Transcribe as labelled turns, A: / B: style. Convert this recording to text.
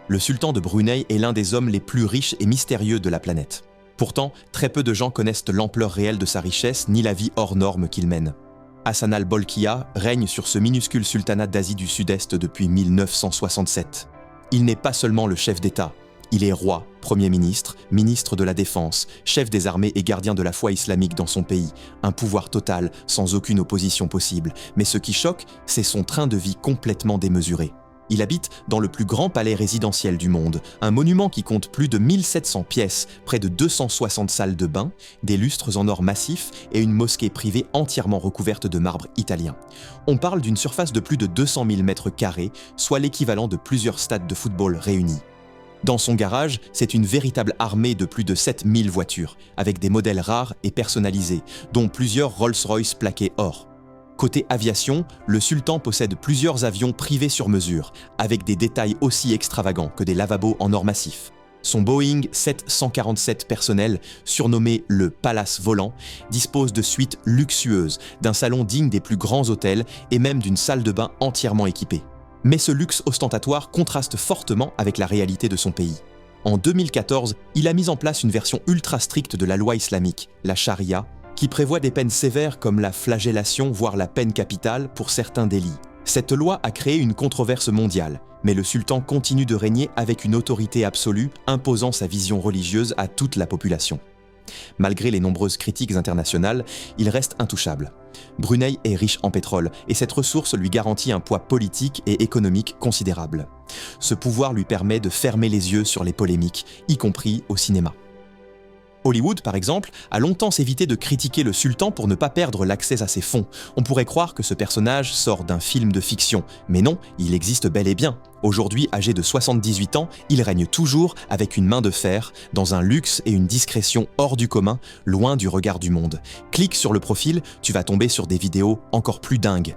A: Le sultan de Brunei est l'un des hommes les plus riches et mystérieux de la planète. Pourtant, très peu de gens connaissent l'ampleur réelle de sa richesse ni la vie hors norme qu'il mène. Hassan al-Bolkiah règne sur ce minuscule sultanat d'Asie du Sud-Est depuis 1967. Il n'est pas seulement le chef d'État, il est roi, Premier ministre, ministre de la Défense, chef des armées et gardien de la foi islamique dans son pays. Un pouvoir total, sans aucune opposition possible. Mais ce qui choque, c'est son train de vie complètement démesuré. Il habite dans le plus grand palais résidentiel du monde, un monument qui compte plus de 1700 pièces, près de 260 salles de bain, des lustres en or massif et une mosquée privée entièrement recouverte de marbre italien. On parle d'une surface de plus de 200 000 mètres carrés, soit l'équivalent de plusieurs stades de football réunis. Dans son garage, c'est une véritable armée de plus de 7000 voitures, avec des modèles rares et personnalisés, dont plusieurs Rolls-Royce plaqués or. Côté aviation, le sultan possède plusieurs avions privés sur mesure, avec des détails aussi extravagants que des lavabos en or massif. Son Boeing 747 personnel, surnommé le Palace volant, dispose de suites luxueuses, d'un salon digne des plus grands hôtels et même d'une salle de bain entièrement équipée. Mais ce luxe ostentatoire contraste fortement avec la réalité de son pays. En 2014, il a mis en place une version ultra stricte de la loi islamique, la charia, qui prévoit des peines sévères comme la flagellation, voire la peine capitale pour certains délits. Cette loi a créé une controverse mondiale, mais le sultan continue de régner avec une autorité absolue, imposant sa vision religieuse à toute la population. Malgré les nombreuses critiques internationales, il reste intouchable. Brunei est riche en pétrole, et cette ressource lui garantit un poids politique et économique considérable. Ce pouvoir lui permet de fermer les yeux sur les polémiques, y compris au cinéma. Hollywood, par exemple, a longtemps évité de critiquer le sultan pour ne pas perdre l'accès à ses fonds. On pourrait croire que ce personnage sort d'un film de fiction, mais non, il existe bel et bien. Aujourd'hui, âgé de 78 ans, il règne toujours avec une main de fer, dans un luxe et une discrétion hors du commun, loin du regard du monde. Clique sur le profil, tu vas tomber sur des vidéos encore plus dingues.